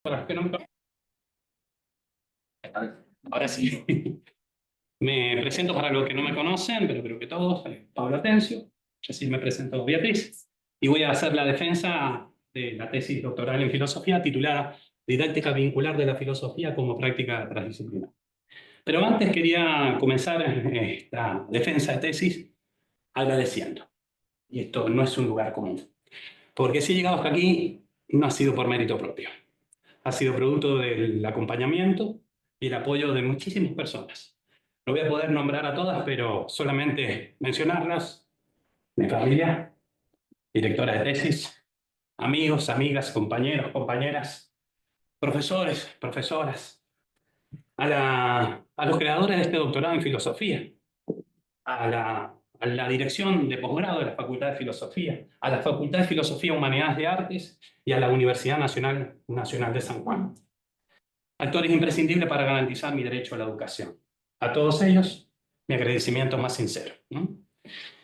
Para los que no me conocen, ahora sí. Me presento para los que no me conocen, pero creo que todos. Pablo Atencio, ya sí me presento Beatriz, y voy a hacer la defensa de la tesis doctoral en filosofía titulada Didáctica vincular de la filosofía como práctica transdisciplinar. Pero antes quería comenzar esta defensa de tesis agradeciendo. Y esto no es un lugar común. Porque si he llegado hasta aquí, no ha sido por mérito propio. Ha sido producto del acompañamiento y el apoyo de muchísimas personas. No voy a poder nombrar a todas, pero solamente mencionarlas: mi familia, directora de tesis, amigos, amigas, compañeros, compañeras, profesores, profesoras, a los creadores de este doctorado en filosofía, a la dirección de posgrado de la Facultad de Filosofía, a la Facultad de Filosofía, Humanidades de Artes y a la Universidad Nacional de San Juan. Actores imprescindibles para garantizar mi derecho a la educación. A todos ellos, mi agradecimiento más sincero, ¿no?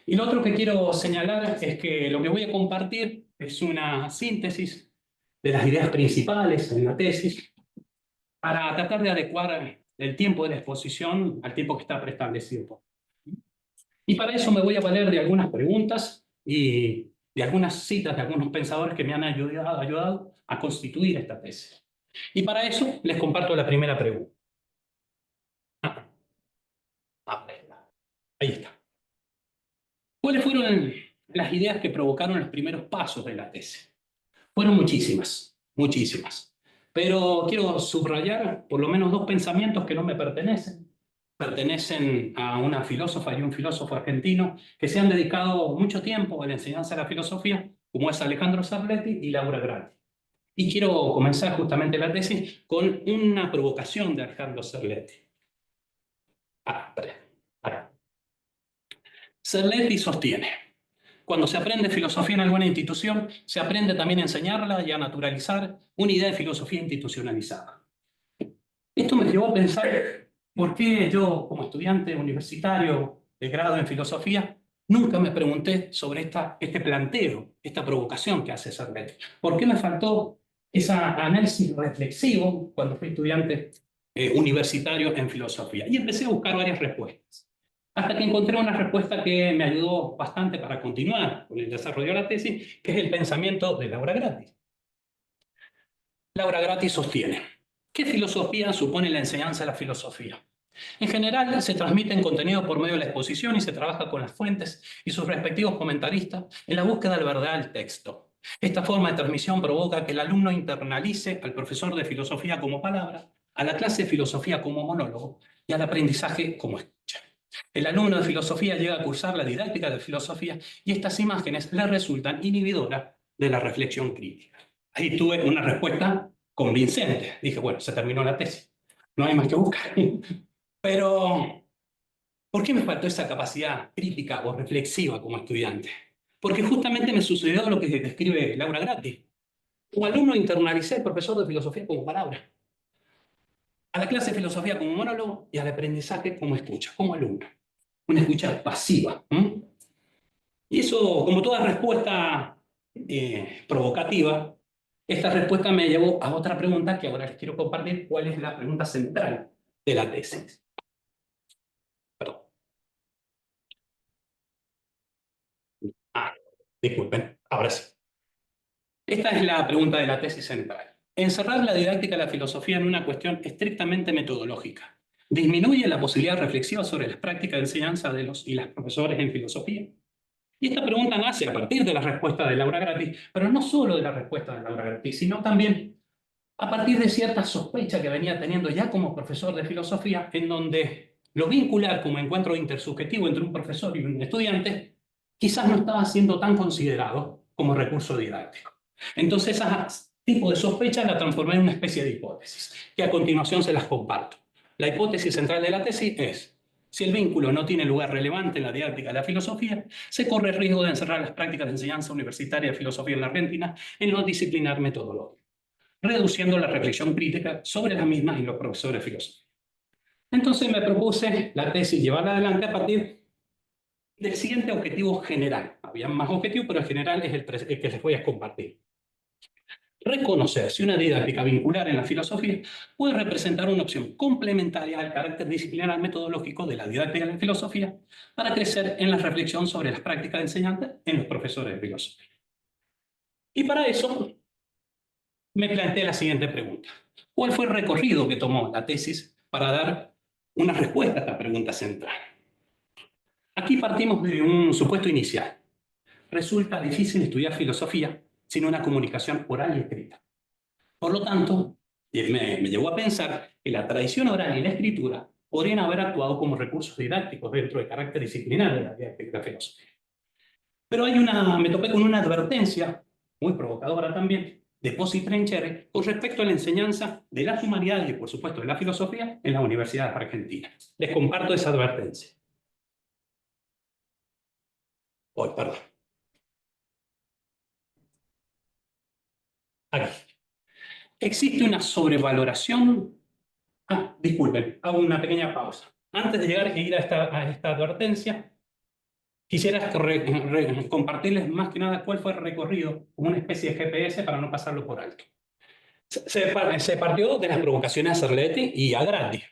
Y lo otro que quiero señalar es que lo que voy a compartir es una síntesis de las ideas principales en la tesis para tratar de adecuar el tiempo de la exposición al tiempo que está preestablecido. Y para eso me voy a valer de algunas preguntas y de algunas citas de algunos pensadores que me han ayudado a constituir esta tesis. Y para eso les comparto la primera pregunta. Ahí está. ¿Cuáles fueron las ideas que provocaron los primeros pasos de la tesis? Fueron muchísimas, muchísimas. Pero quiero subrayar por lo menos dos pensamientos que no me pertenecen. Pertenecen a una filósofa y un filósofo argentino que se han dedicado mucho tiempo a la enseñanza de la filosofía, como es Alejandro Sarletti y Laura Gratti. Y quiero comenzar justamente la tesis con una provocación de Alejandro Sarletti. Espera. Sarletti sostiene: cuando se aprende filosofía en alguna institución, se aprende también a enseñarla y a naturalizar una idea de filosofía institucionalizada. Esto me llevó a pensar por qué yo, como estudiante universitario de grado en filosofía, nunca me pregunté sobre este planteo, esta provocación que hace Sarletti. ¿Por qué me faltó ese análisis reflexivo cuando fui estudiante universitario en filosofía? Y empecé a buscar varias respuestas. Hasta que encontré una respuesta que me ayudó bastante para continuar con el desarrollo de la tesis, que es el pensamiento de Laura Gratti. Laura Gratti sostiene: ¿qué filosofía supone la enseñanza de la filosofía? En general, se transmite contenido por medio de la exposición y se trabaja con las fuentes y sus respectivos comentaristas en la búsqueda de la verdad del texto. Esta forma de transmisión provoca que el alumno internalice al profesor de filosofía como palabra, a la clase de filosofía como monólogo y al aprendizaje como escucha. El alumno de filosofía llega a cursar la didáctica de filosofía y estas imágenes le resultan inhibidoras de la reflexión crítica. Ahí tuve una respuesta convincente. Dije, bueno, se terminó la tesis. No hay más que buscar. Pero, ¿por qué me faltó esa capacidad crítica o reflexiva como estudiante? Porque justamente me sucedió lo que describe Laura Gratti. Como alumno internalicé al profesor de filosofía como palabra, a la clase de filosofía como monólogo y al aprendizaje como escucha, como alumno. Una escucha pasiva. Y eso, como toda respuesta provocativa, esta respuesta me llevó a otra pregunta que ahora les quiero compartir: ¿cuál es la pregunta central de la tesis? Perdón. Ah, disculpen, ahora sí. Esta es la pregunta de la tesis central. Encerrar la didáctica de la filosofía en una cuestión estrictamente metodológica disminuye la posibilidad reflexiva sobre las prácticas de enseñanza de los y las profesores en filosofía. Y esta pregunta nace a partir de la respuesta de Laura Gratti, pero no solo de la respuesta de Laura Gratti, sino también a partir de cierta sospecha que venía teniendo ya como profesor de filosofía, en donde lo vincular como encuentro intersubjetivo entre un profesor y un estudiante quizás no estaba siendo tan considerado como recurso didáctico. Entonces, ese tipo de sospecha la transformé en una especie de hipótesis, que a continuación se las comparto. La hipótesis central de la tesis es: si el vínculo no tiene lugar relevante en la didáctica de la filosofía, se corre el riesgo de encerrar las prácticas de enseñanza universitaria de filosofía en la Argentina en lo disciplinar metodológico, reduciendo la reflexión crítica sobre las mismas en los profesores de filosofía. Entonces me propuse la tesis llevarla adelante a partir del siguiente objetivo general. Había más objetivos, pero el general es el que les voy a compartir. reconocer si una didáctica vincular en la filosofía puede representar una opción complementaria al carácter disciplinar metodológico de la didáctica de la filosofía para crecer en la reflexión sobre las prácticas de enseñanza en los profesores de filosofía. Y para eso me planteé la siguiente pregunta. ¿Cuál fue el recorrido que tomó la tesis para dar una respuesta a esta pregunta central? Aquí partimos de un supuesto inicial. Resulta difícil estudiar filosofía sin una comunicación oral y escrita. Por lo tanto, me llevó a pensar que la tradición oral y la escritura podrían haber actuado como recursos didácticos dentro del carácter disciplinar de la didáctica de la filosofía. Pero me topé con una advertencia, muy provocadora también, de Pozzi y Trincheri con respecto a la enseñanza de las humanidades y, por supuesto, de la filosofía en las universidades argentinas. Les comparto esa advertencia. Perdón. Aquí. Existe una sobrevaloración. Disculpen, hago una pequeña pausa. Antes de llegar a ir a esta advertencia, quisiera compartirles más que nada cuál fue el recorrido, como una especie de GPS para no pasarlo por alto. Se partió de las provocaciones a Cerletti y a Grandi.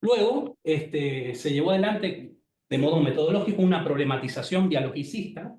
Luego se llevó adelante de modo metodológico una problematización dialogicista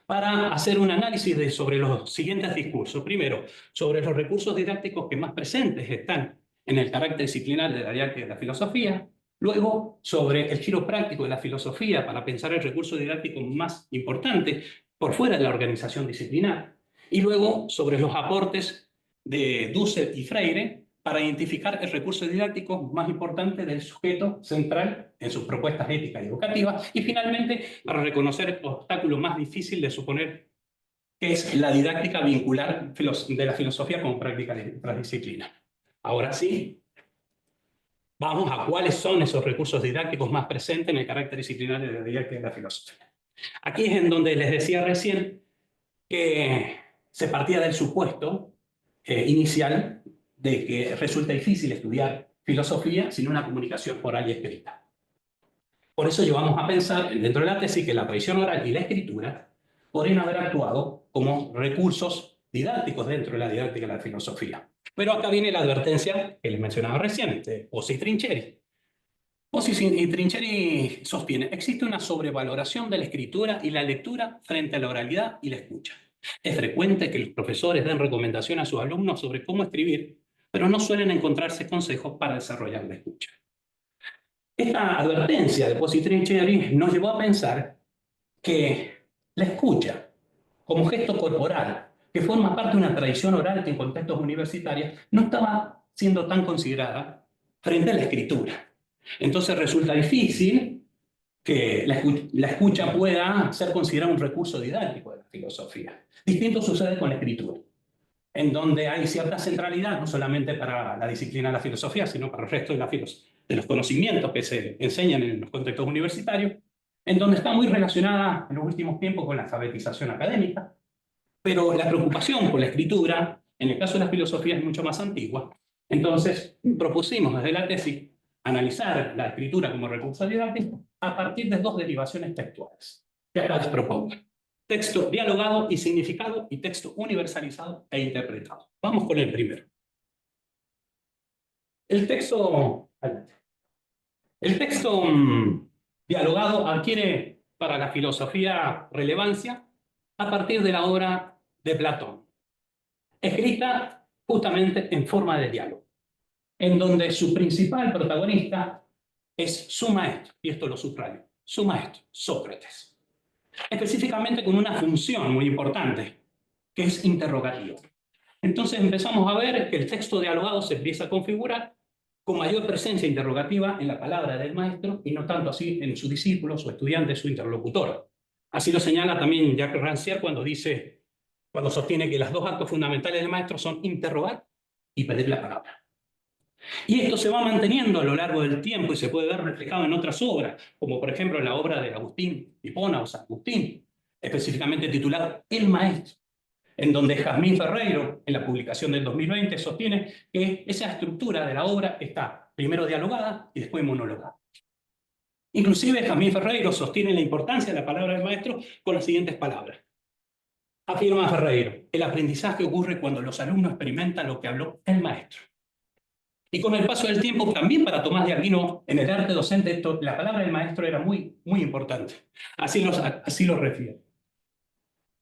para hacer un análisis sobre los siguientes discursos. Primero, sobre los recursos didácticos que más presentes están en el carácter disciplinar de la didáctica de la filosofía. Luego, sobre el giro práctico de la filosofía para pensar el recurso didáctico más importante por fuera de la organización disciplinar. Y luego, sobre los aportes de Dussel y Freire para identificar el recurso didáctico más importante del sujeto central en sus propuestas éticas y educativas, y finalmente para reconocer el obstáculo más difícil de suponer, que es la didáctica vincular de la filosofía como práctica transdisciplinar. Ahora sí, vamos a cuáles son esos recursos didácticos más presentes en el carácter disciplinar de la didáctica de la filosofía. Aquí es en donde les decía recién que se partía del supuesto inicial de que resulta difícil estudiar filosofía sin una comunicación oral y escrita. Por eso llevamos a pensar dentro de la tesis que la tradición oral y la escritura podrían haber actuado como recursos didácticos dentro de la didáctica de la filosofía. Pero acá viene la advertencia que les mencionaba recién, de Pozzi y Trincheri. Pozzi y Trincheri sostiene: existe una sobrevaloración de la escritura y la lectura frente a la oralidad y la escucha. Es frecuente que los profesores den recomendación a sus alumnos sobre cómo escribir, pero no suelen encontrarse consejos para desarrollar la escucha. Esta advertencia de Pozzi y Trincheri nos llevó a pensar que la escucha, como gesto corporal, que forma parte de una tradición oral que en contextos universitarios no estaba siendo tan considerada frente a la escritura. Entonces resulta difícil que la escucha pueda ser considerada un recurso didáctico de la filosofía. Distinto sucede con la escritura, en donde hay cierta centralidad, no solamente para la disciplina de la filosofía, sino para el resto de los conocimientos que se enseñan en los contextos universitarios, en donde está muy relacionada en los últimos tiempos con la alfabetización académica, pero la preocupación por la escritura, en el caso de la filosofía, es mucho más antigua. Entonces, propusimos desde la tesis analizar la escritura como recurso didáctico a partir de dos derivaciones textuales que acá les propongo: texto dialogado y significado y texto universalizado e interpretado. Vamos con el primero. El texto dialogado adquiere para la filosofía relevancia a partir de la obra de Platón, escrita justamente en forma de diálogo, en donde su principal protagonista es su maestro, y esto lo subrayo, su maestro, Sócrates, específicamente con una función muy importante, que es interrogativo. Entonces empezamos a ver que el texto dialogado se empieza a configurar con mayor presencia interrogativa en la palabra del maestro y no tanto así en sus discípulos o estudiantes, su interlocutor. Así lo señala también Jacques Rancière cuando sostiene que los dos actos fundamentales del maestro son interrogar y pedir la palabra. Y esto se va manteniendo a lo largo del tiempo y se puede ver reflejado en otras obras, como por ejemplo la obra de Agustín Hipona o San Agustín, específicamente titulada El Maestro, en donde Jazmín Ferreiro, en la publicación del 2020, sostiene que esa estructura de la obra está primero dialogada y después monologada. Inclusive Jazmín Ferreiro sostiene la importancia de la palabra del maestro con las siguientes palabras: Afirma Ferreiro, el aprendizaje ocurre cuando los alumnos experimentan lo que habló el maestro. Y con el paso del tiempo, también para Tomás de Aquino, en el arte docente, la palabra del maestro era muy importante. Así lo refiere.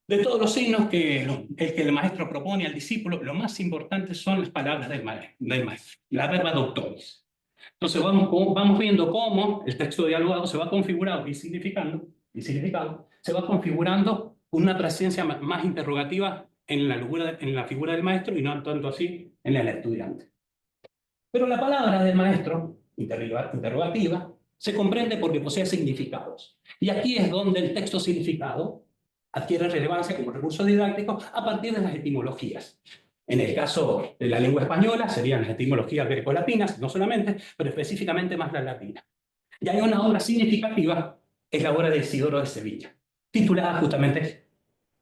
De todos los signos que el maestro propone al discípulo, lo más importante son las palabras del maestro, la verba doctoris. Entonces vamos viendo cómo el texto dialogado se va configurando y significado se va configurando con una presencia más interrogativa en la figura del maestro y no tanto así en el estudiante. Pero la palabra del maestro, interrogativa, se comprende porque posee significados. Y aquí es donde el texto significado adquiere relevancia como recurso didáctico a partir de las etimologías. En el caso de la lengua española serían las etimologías grecolatinas, no solamente, pero específicamente más la latina. Y hay una obra significativa, es la obra de Isidoro de Sevilla, titulada justamente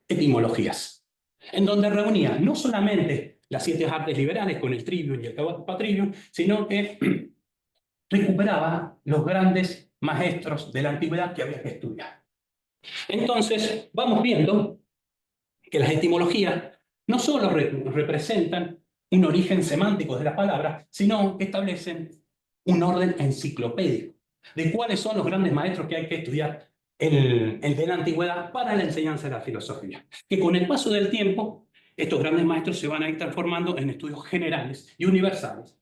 Etimologías, en donde reunía no solamente las 7 artes liberales con el trivium y el quadrivium, sino que recuperaba los grandes maestros de la antigüedad que había que estudiar. Entonces, vamos viendo que las etimologías no solo representan un origen semántico de las palabras, sino que establecen un orden enciclopédico de cuáles son los grandes maestros que hay que estudiar de la antigüedad para la enseñanza de la filosofía. Que con el paso del tiempo, estos grandes maestros se van a ir transformando en estudios generales y universales,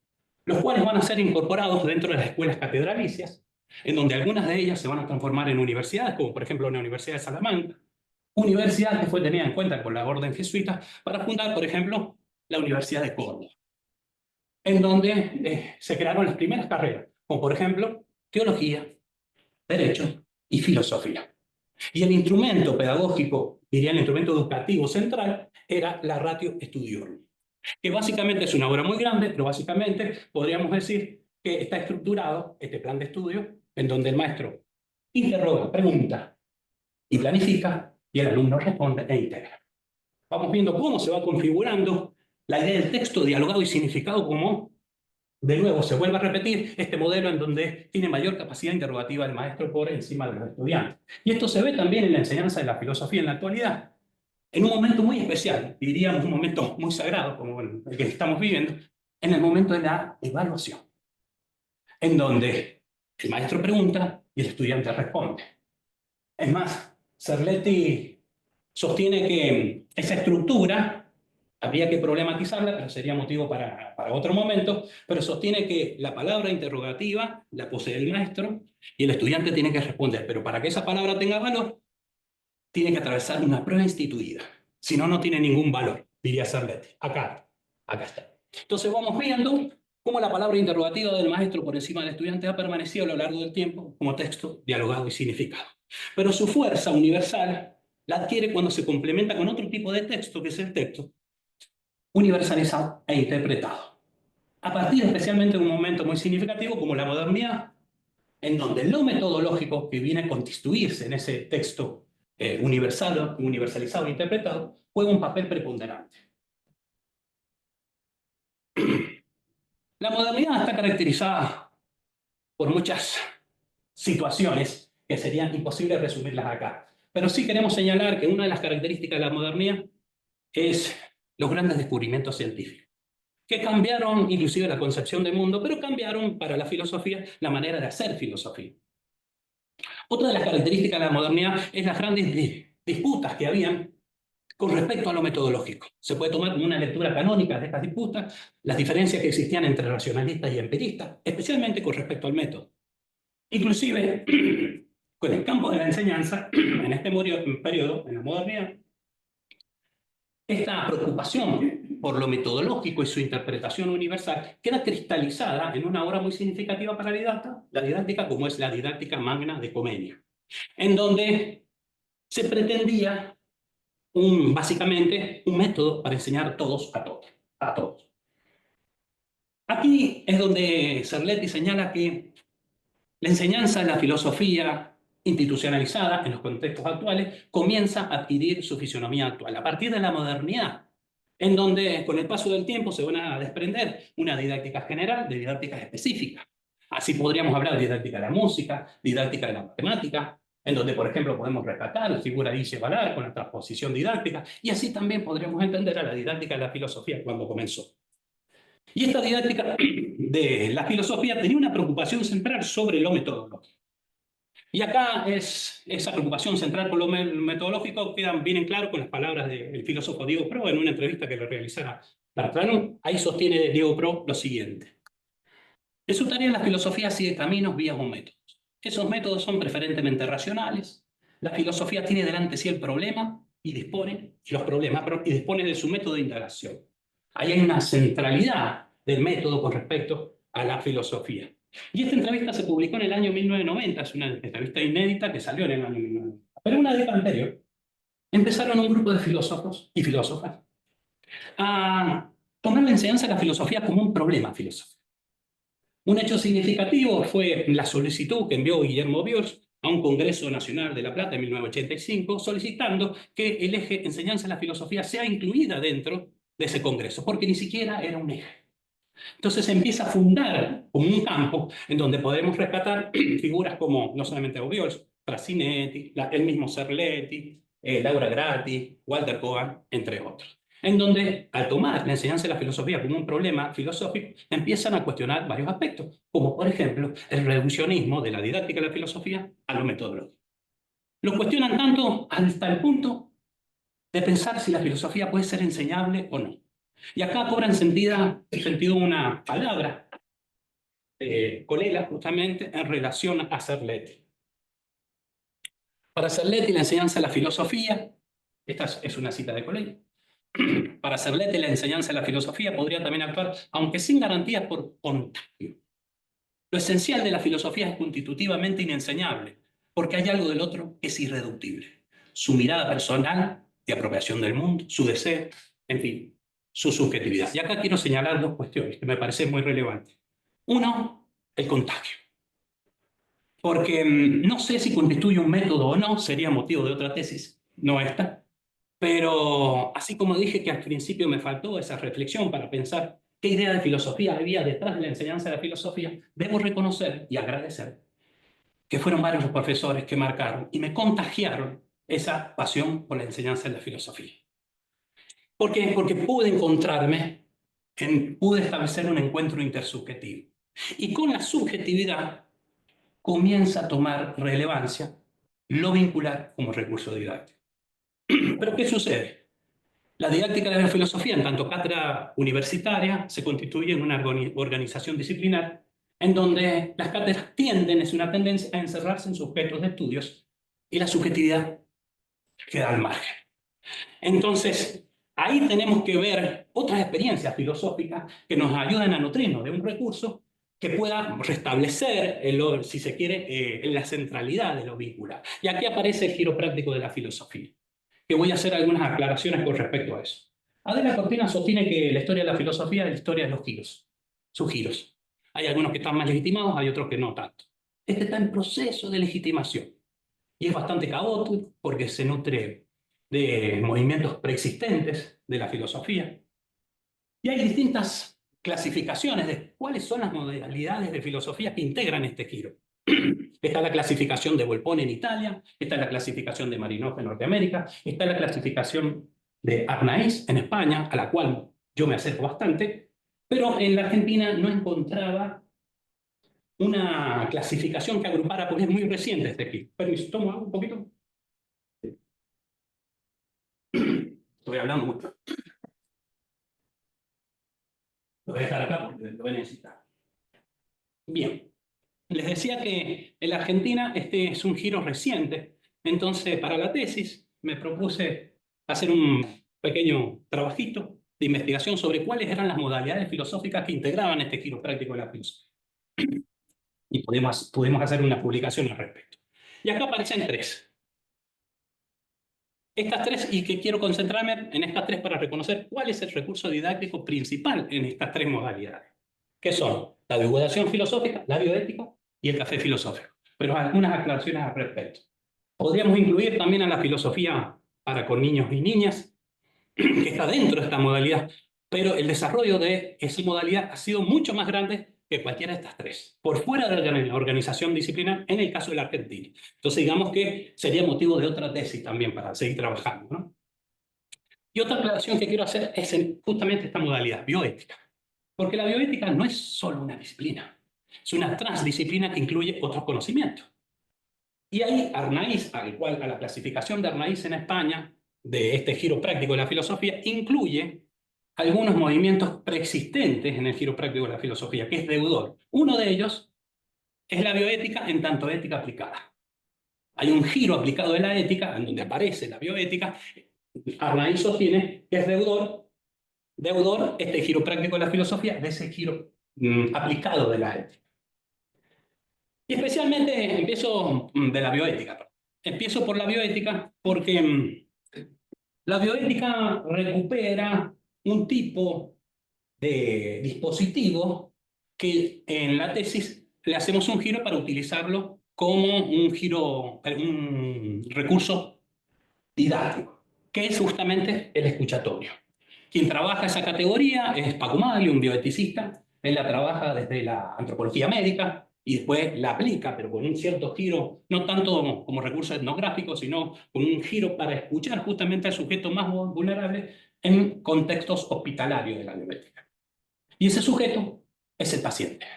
los cuales van a ser incorporados dentro de las escuelas catedralicias, en donde algunas de ellas se van a transformar en universidades, como por ejemplo la Universidad de Salamanca, universidad que fue tenida en cuenta por la orden jesuita para fundar, por ejemplo, la Universidad de Córdoba, en donde se crearon las primeras carreras, como por ejemplo teología, derecho y filosofía. Y el instrumento pedagógico, diría el instrumento educativo central, era la Ratio Studiorum, que básicamente es una obra muy grande, pero básicamente podríamos decir que está estructurado este plan de estudio en donde el maestro interroga, pregunta y planifica, y el alumno responde e integra. Vamos viendo cómo se va configurando la idea del texto dialogado y significado como, de nuevo, se vuelve a repetir este modelo en donde tiene mayor capacidad interrogativa el maestro por encima de los estudiantes. Y esto se ve también en la enseñanza de la filosofía en la actualidad, en un momento muy especial, diríamos un momento muy sagrado como el que estamos viviendo, en el momento de la evaluación, en donde el maestro pregunta y el estudiante responde. Es más, Cerletti sostiene que esa estructura habría que problematizarla, pero sería motivo para otro momento, pero sostiene que la palabra interrogativa la posee el maestro y el estudiante tiene que responder, pero para que esa palabra tenga valor, tiene que atravesar una prueba instituida, si no, no tiene ningún valor, diría Cerletti. Acá está. Entonces vamos viendo cómo la palabra interrogativa del maestro por encima del estudiante ha permanecido a lo largo del tiempo como texto dialogado y significado. Pero su fuerza universal la adquiere cuando se complementa con otro tipo de texto, que es el texto universalizado e interpretado. A partir especialmente de un momento muy significativo como la modernidad, en donde lo metodológico que viene a constituirse en ese texto universalizado e interpretado juega un papel preponderante. La modernidad está caracterizada por muchas situaciones que serían imposibles resumirlas acá. Pero sí queremos señalar que una de las características de la modernidad es los grandes descubrimientos científicos, que cambiaron inclusive la concepción del mundo, pero cambiaron para la filosofía la manera de hacer filosofía. Otra de las características de la modernidad es las grandes disputas que habían con respecto a lo metodológico. Se puede tomar como una lectura canónica de estas disputas las diferencias que existían entre racionalistas y empiristas, especialmente con respecto al método. Inclusive, con el campo de la enseñanza, en este periodo, en la modernidad, esta preocupación por lo metodológico y su interpretación universal queda cristalizada en una obra muy significativa para la didáctica como es la didáctica magna de Comenia, en donde se pretendía básicamente un método para enseñar todos a todos. A todos. Aquí es donde Cerletti señala que la enseñanza de la filosofía institucionalizada en los contextos actuales comienza a adquirir su fisonomía actual, a partir de la modernidad, en donde con el paso del tiempo se van a desprender una didáctica general de didácticas específicas. Así podríamos hablar de didáctica de la música, didáctica de la matemática, en donde, por ejemplo, podemos rescatar la figura de Ilse Ballard con la transposición didáctica, y así también podríamos entender a la didáctica de la filosofía cuando comenzó. Y esta didáctica de la filosofía tenía una preocupación central sobre lo metodológico. Y acá esa preocupación central por lo metodológico quedan bien en claro con las palabras del filósofo Diego Pro en una entrevista que le realizara Bertrand. Ahí sostiene Diego Pro lo siguiente. En su tarea la filosofía sigue caminos, vías o métodos. Esos métodos son preferentemente racionales. La filosofía tiene delante sí el problema y dispone, los problemas, y dispone de su método de indagación. Ahí hay una centralidad del método con respecto a la filosofía. Y esta entrevista se publicó en el año 1990, es una entrevista inédita que salió en el año 1990. Pero una década anterior empezaron un grupo de filósofos y filósofas a tomar la enseñanza de la filosofía como un problema filosófico. Un hecho significativo fue la solicitud que envió Guillermo Biors a un Congreso Nacional de La Plata en 1985, solicitando que el eje enseñanza de la filosofía sea incluida dentro de ese Congreso, porque ni siquiera era un eje. Entonces se empieza a fundar como un campo en donde podemos rescatar figuras como no solamente Obiols, Frasinetti, el mismo Serletti, Laura Grati, Walter Kogan, entre otros. En donde, al tomar la enseñanza de la filosofía como un problema filosófico, empiezan a cuestionar varios aspectos, como por ejemplo el reduccionismo de la didáctica de la filosofía a lo metodológico. Lo cuestionan tanto hasta el punto de pensar si la filosofía puede ser enseñable o no. Y acá cobra sentido una palabra, Colella, justamente en relación a Serletti. Para Serletti, la enseñanza de la filosofía, esta es una cita de Colella, para Serletti la enseñanza de la filosofía podría también actuar, aunque sin garantías, por contagio. Lo esencial de la filosofía es constitutivamente inenseñable, porque hay algo del otro que es irreductible. Su mirada personal de apropiación del mundo, su deseo, en fin, su subjetividad. Y acá quiero señalar dos cuestiones que me parecen muy relevantes. Uno, el contagio. Porque no sé si constituye un método o no, sería motivo de otra tesis, no esta. Pero así como dije que al principio me faltó esa reflexión para pensar qué idea de filosofía había detrás de la enseñanza de la filosofía, debo reconocer y agradecer que fueron varios los profesores que marcaron y me contagiaron esa pasión por la enseñanza de la filosofía. ¿Por qué? Porque pude encontrarme, pude establecer un encuentro intersubjetivo. Y con la subjetividad comienza a tomar relevancia lo vincular como recurso didáctico. ¿Pero qué sucede? La didáctica de la filosofía, en tanto cátedra universitaria, se constituye en una organización disciplinar en donde las cátedras tienden, es una tendencia, a encerrarse en sujetos de estudios y la subjetividad queda al margen. Entonces, ahí tenemos que ver otras experiencias filosóficas que nos ayudan a nutrirnos de un recurso que pueda restablecer, si se quiere, la centralidad de lo vincular. Y aquí aparece el giro práctico de la filosofía, que voy a hacer algunas aclaraciones con respecto a eso. Adela Cortina sostiene que la historia de la filosofía es la historia de los giros, sus giros. Hay algunos que están más legitimados, hay otros que no tanto. Este está en proceso de legitimación y es bastante caótico porque se nutre de movimientos preexistentes de la filosofía. Y hay distintas clasificaciones de cuáles son las modalidades de filosofía que integran este giro. Está la clasificación de Volpone en Italia, está la clasificación de Marinov en Norteamérica, está la clasificación de Arnaiz en España, a la cual yo me acerco bastante, pero en la Argentina no encontraba una clasificación que agrupara, porque es muy reciente este giro. Permiso, tomo agua un poquito. Estoy hablando mucho. Lo voy a dejar acá porque lo voy a necesitar. Bien. Les decía que en la Argentina este es un giro reciente, entonces para la tesis me propuse hacer un pequeño trabajito de investigación sobre cuáles eran las modalidades filosóficas que integraban este giro práctico de la filosofía. Y pudimos hacer una publicación al respecto. Y acá aparecen tres. Estas tres, y que quiero concentrarme en estas tres para reconocer cuál es el recurso didáctico principal en estas tres modalidades, que son la divulgación filosófica, la bioética y el café filosófico. Pero algunas aclaraciones al respecto. Podríamos incluir también a la filosofía para con niños y niñas, que está dentro de esta modalidad, pero el desarrollo de esa modalidad ha sido mucho más grande que cualquiera de estas tres, por fuera de la organización disciplinar, en el caso de la Argentina. Entonces, digamos que sería motivo de otra tesis también para seguir trabajando, ¿no? Y otra aclaración que quiero hacer es en justamente esta modalidad, bioética. Porque la bioética no es solo una disciplina, es una transdisciplina que incluye otros conocimientos. Y ahí Arnaiz, a la clasificación de Arnaiz en España, de este giro práctico de la filosofía, incluye algunos movimientos preexistentes en el giro práctico de la filosofía, que es deudor. Uno de ellos es la bioética en tanto ética aplicada. Hay un giro aplicado de la ética, en donde aparece la bioética. Arnaiz sostiene que es deudor este giro práctico de la filosofía de ese giro aplicado de la ética. Y especialmente empiezo de la bioética. Empiezo por la bioética porque la bioética recupera un tipo de dispositivo que en la tesis le hacemos un giro para utilizarlo como un recurso didáctico, que es justamente el escuchatorio. Quien trabaja esa categoría es Paco Maglio, un bioeticista. Él la trabaja desde la antropología médica y después la aplica, pero con un cierto giro, no tanto como recurso etnográfico, sino con un giro para escuchar justamente al sujeto más vulnerable en contextos hospitalarios de la bioética. Y ese sujeto es el paciente,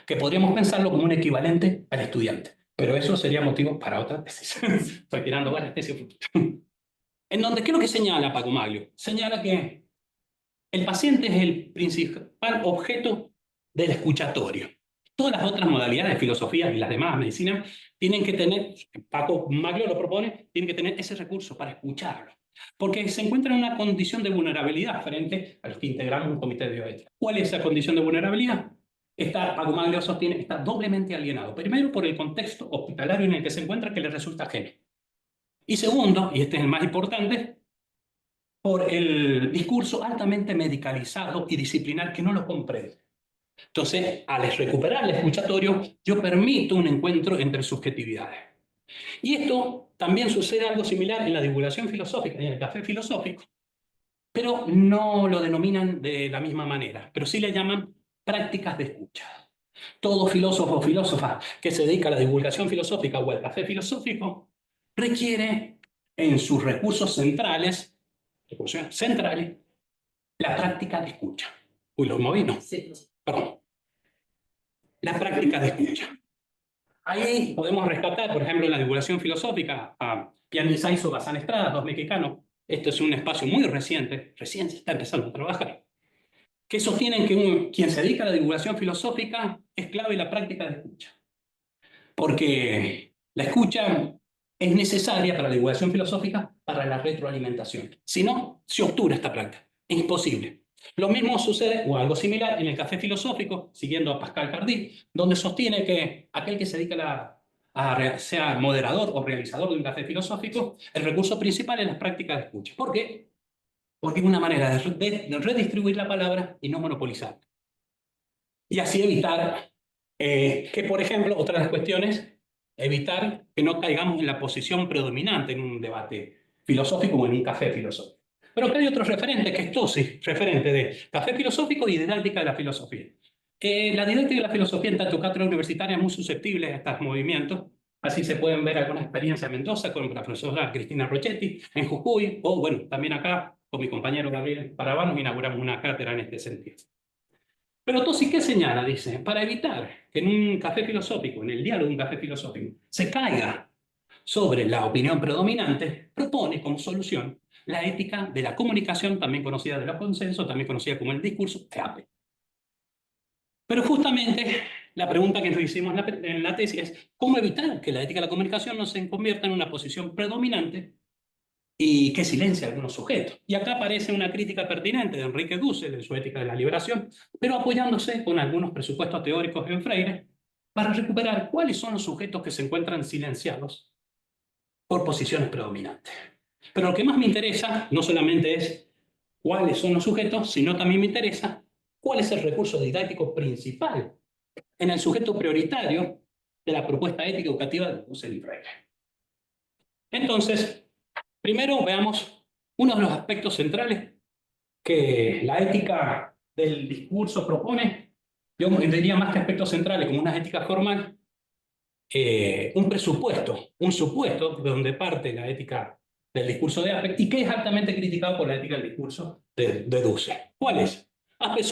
que podríamos pensarlo como un equivalente al estudiante. Pero eso sería motivo para otra tesis. Estoy tirando varias tesis. En donde, ¿qué es lo que señala Paco Maglio? Señala que el paciente es el principal objeto del escuchatorio. Todas las otras modalidades de filosofía y las demás medicinas tienen que tener, Paco Maglio lo propone, tienen que tener ese recurso para escucharlo. Porque se encuentra en una condición de vulnerabilidad frente a los que integramos un comité de bioética. ¿Cuál es esa condición de vulnerabilidad? Paco Maglio sostiene, está doblemente alienado. Primero, por el contexto hospitalario en el que se encuentra, que le resulta ajeno. Y segundo, y este es el más importante, por el discurso altamente medicalizado y disciplinar que no lo comprende. Entonces, al recuperar el escuchatorio, yo permito un encuentro entre subjetividades. Y esto también sucede algo similar en la divulgación filosófica, en el café filosófico, pero no lo denominan de la misma manera, pero sí le llaman prácticas de escucha. Todo filósofo o filósofa que se dedica a la divulgación filosófica o al café filosófico requiere en sus recursos centrales, la práctica de escucha. Uy, lo moví, ¿no? Sí. Perdón. La práctica de escucha. Ahí podemos rescatar, por ejemplo, en la divulgación filosófica, a Piani Saizo Bazán Estrada, dos mexicanos. Esto es un espacio muy reciente, recién se está empezando a trabajar, que sostienen que quien se dedica a la divulgación filosófica es clave la práctica de escucha. Porque la escucha es necesaria para la divulgación filosófica para la retroalimentación. Si no, se obtura esta práctica. Es imposible. Lo mismo sucede, o algo similar, en el café filosófico, siguiendo a Pascal Jardí, donde sostiene que aquel que se dedica sea moderador o realizador de un café filosófico, el recurso principal es la práctica de escucha. ¿Por qué? Porque es una manera de redistribuir la palabra y no monopolizar. Y así evitar que, por ejemplo, otra de las cuestiones, evitar que no caigamos en la posición predominante en un debate filosófico o en un café filosófico. Pero acá hay otro referente, que es Tosi, referente de café filosófico y didáctica de la filosofía. La didáctica de la filosofía en tanto cátedra universitaria es muy susceptible a estos movimientos. Así se pueden ver algunas experiencias en Mendoza con la profesora Cristina Rochetti, en Jujuy, o bueno, también acá con mi compañero Gabriel Paravanos inauguramos una cátedra en este sentido. Pero Tosi, ¿qué señala? Dice, para evitar que en un café filosófico, en el diálogo de un café filosófico, se caiga sobre la opinión predominante, propone como solución la ética de la comunicación, también conocida de los consensos, también conocida como el discurso, TEAPE. Pero justamente la pregunta que nos hicimos en la tesis es, ¿cómo evitar que la ética de la comunicación no se convierta en una posición predominante y que silencia a algunos sujetos? Y acá aparece una crítica pertinente de Enrique Dussel en su Ética de la Liberación, pero apoyándose con algunos presupuestos teóricos en Freire para recuperar cuáles son los sujetos que se encuentran silenciados por posiciones predominantes. Pero lo que más me interesa no solamente es cuáles son los sujetos, sino también me interesa cuál es el recurso didáctico principal en el sujeto prioritario de la propuesta ética educativa de Dussel y Freire. Entonces, primero veamos uno de los aspectos centrales que la ética del discurso propone, Yo diría más que aspectos centrales, como una ética formal, un presupuesto, un supuesto de donde parte la ética del discurso de Apple y que es altamente criticado por la ética del discurso de Dussel. ¿Cuál es? Apple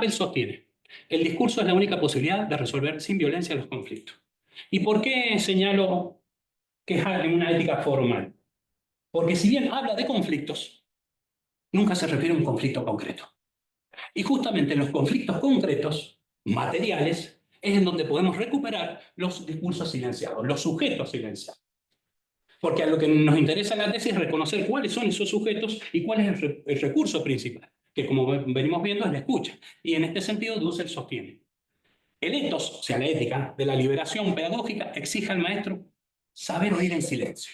sostiene, el discurso es la única posibilidad de resolver sin violencia los conflictos. ¿Y por qué señalo que es una ética formal? Porque si bien habla de conflictos, nunca se refiere a un conflicto concreto. Y justamente en los conflictos concretos, materiales, es en donde podemos recuperar los discursos silenciados, los sujetos silenciados. Porque a lo que nos interesa en la tesis es reconocer cuáles son esos sujetos y cuál es el recurso principal, que como venimos viendo es la escucha. Y en este sentido, Dussel sostiene. El ethos, o sea, la ética de la liberación pedagógica, exige al maestro saber oír en silencio.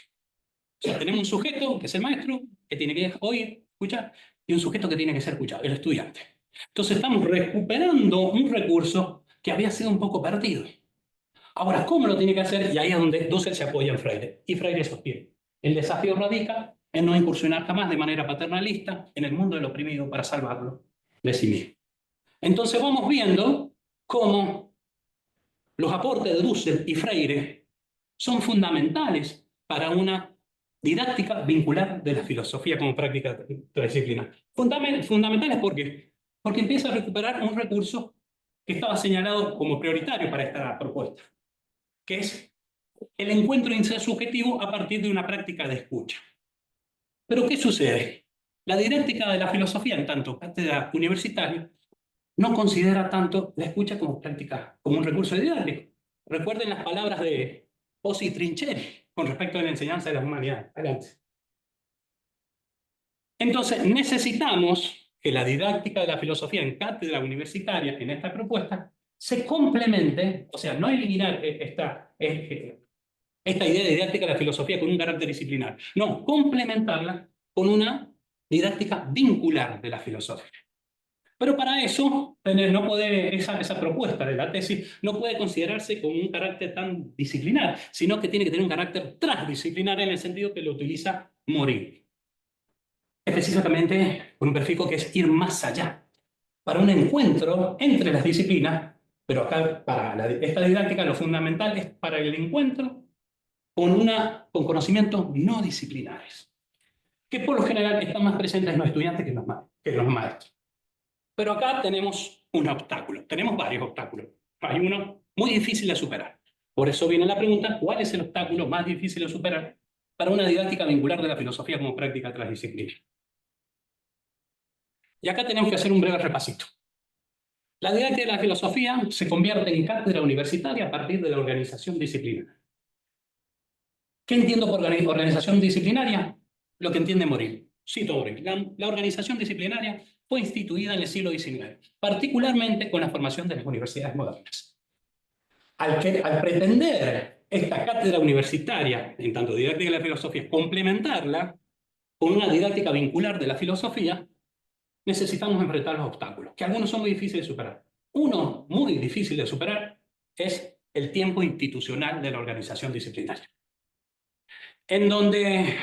O sea, tenemos un sujeto, que es el maestro, que tiene que oír, escuchar, y un sujeto que tiene que ser escuchado, el estudiante. Entonces estamos recuperando un recurso que había sido un poco perdido. Ahora, ¿cómo lo tiene que hacer? Y ahí es donde Dussel se apoya en Freire. Y Freire sostiene. El desafío radica en no incursionar jamás de manera paternalista en el mundo del oprimido para salvarlo de sí mismo. Entonces vamos viendo cómo los aportes de Dussel y Freire son fundamentales para una didáctica vincular de la filosofía como práctica transdisciplinar. Fundamentales porque empieza a recuperar un recurso que estaba señalado como prioritario para esta propuesta, que es el encuentro intersubjetivo a partir de una práctica de escucha. Pero ¿qué sucede? La didáctica de la filosofía, en tanto cátedra universitaria, no considera tanto la escucha como práctica, como un recurso didáctico. Recuerden las palabras de Pozzi y Trincheri con respecto a la enseñanza de la humanidad. Adelante. Entonces, necesitamos que la didáctica de la filosofía en cátedra universitaria, en esta propuesta, se complemente, o sea, no eliminar esta idea de didáctica de la filosofía con un carácter disciplinar, no, complementarla con una didáctica vincular de la filosofía. Pero para eso, no puede, esa propuesta de la tesis no puede considerarse con un carácter tan disciplinar, sino que tiene que tener un carácter transdisciplinar en el sentido que lo utiliza Morin. Específicamente con un prefijo que es ir más allá, para un encuentro entre las disciplinas, pero acá para esta didáctica lo fundamental es para el encuentro con conocimientos no disciplinares, que por lo general están más presentes en los estudiantes que en los maestros. Pero acá tenemos un obstáculo, tenemos varios obstáculos. Hay uno muy difícil de superar. Por eso viene la pregunta, ¿cuál es el obstáculo más difícil de superar para una didáctica vincular de la filosofía como práctica transdisciplinar? Y acá tenemos que hacer un breve repasito. La didáctica de la filosofía se convierte en cátedra universitaria a partir de la organización disciplinaria. ¿Qué entiendo por organización disciplinaria? Lo que entiende Morin. Cito Morin. La organización disciplinaria fue instituida en el siglo XIX, particularmente con la formación de las universidades modernas. Al pretender esta cátedra universitaria, en tanto didáctica de la filosofía, complementarla con una didáctica vincular de la filosofía, necesitamos enfrentar los obstáculos, que algunos son muy difíciles de superar. Uno muy difícil de superar es el tiempo institucional de la organización disciplinaria, en donde,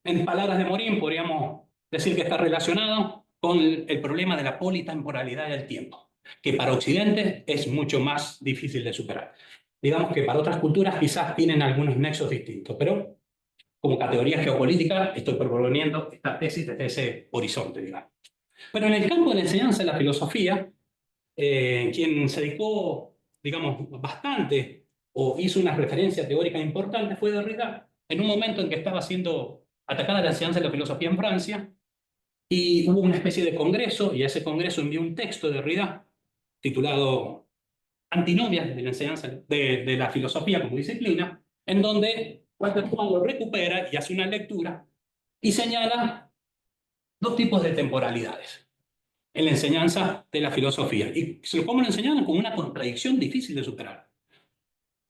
en palabras de Morin, podríamos decir que está relacionado con el problema de la politemporalidad del tiempo, que para Occidente es mucho más difícil de superar. Digamos que para otras culturas quizás tienen algunos nexos distintos, pero como categoría geopolítica estoy proponiendo esta tesis desde ese horizonte, digamos. Pero en el campo de la enseñanza de la filosofía, quien se dedicó, digamos, bastante o hizo una referencia teórica importante fue Derrida, en un momento en que estaba siendo atacada la enseñanza de la filosofía en Francia, y hubo una especie de congreso, y a ese congreso envió un texto de Derrida titulado Antinomias de la enseñanza de la filosofía como disciplina, en donde Walter Schumann lo recupera y hace una lectura y señala dos tipos de temporalidades en la enseñanza de la filosofía. Y cómo lo enseñaban como una contradicción difícil de superar.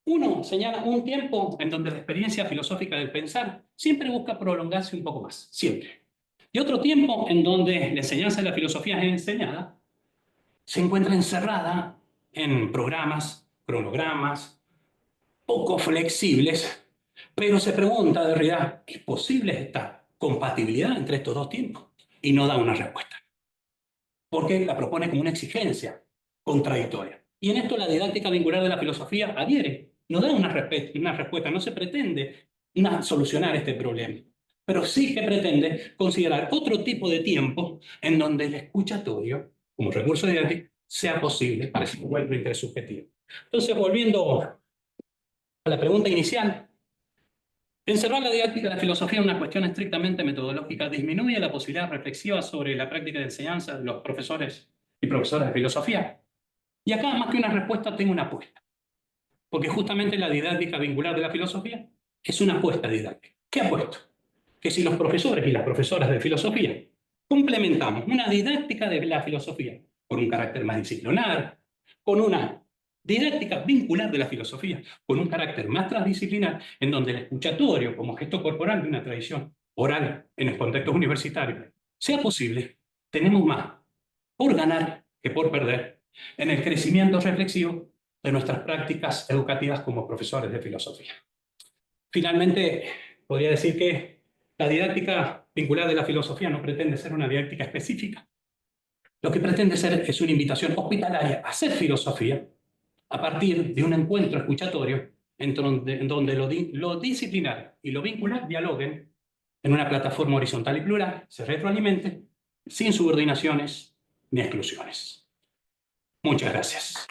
Uno señala un tiempo en donde la experiencia filosófica del pensar siempre busca prolongarse un poco más, siempre. Y otro tiempo en donde la enseñanza de la filosofía es enseñada se encuentra encerrada en programas, cronogramas, poco flexibles, pero se pregunta Derrida, ¿es posible esta compatibilidad entre estos dos tiempos? Y no da una respuesta, porque la propone como una exigencia contradictoria. Y en esto la didáctica vincular de la filosofía adhiere, no da una respuesta, no se pretende solucionar este problema, pero sí que pretende considerar otro tipo de tiempo en donde el escuchatorio, como recurso didáctico, sea posible para ese encuentro intersubjetivo. Entonces, volviendo a la pregunta inicial, encerrar la didáctica de la filosofía en una cuestión estrictamente metodológica disminuye la posibilidad reflexiva sobre la práctica de enseñanza de los profesores y profesoras de filosofía. Y acá, más que una respuesta, tengo una apuesta. Porque justamente la didáctica vincular de la filosofía es una apuesta didáctica. ¿Qué apuesto? Que si los profesores y las profesoras de filosofía complementamos una didáctica de la filosofía con un carácter más disciplinar, con una didáctica vincular de la filosofía con un carácter más transdisciplinar, en donde el escuchatorio como gesto corporal de una tradición oral en el contexto universitario sea posible, tenemos más por ganar que por perder en el crecimiento reflexivo de nuestras prácticas educativas como profesores de filosofía. Finalmente, podría decir que la didáctica vinculada de la filosofía no pretende ser una didáctica específica. Lo que pretende ser es una invitación hospitalaria a hacer filosofía a partir de un encuentro escuchatorio en donde lo disciplinar y lo vincular dialoguen en una plataforma horizontal y plural, se retroalimenten, sin subordinaciones ni exclusiones. Muchas gracias.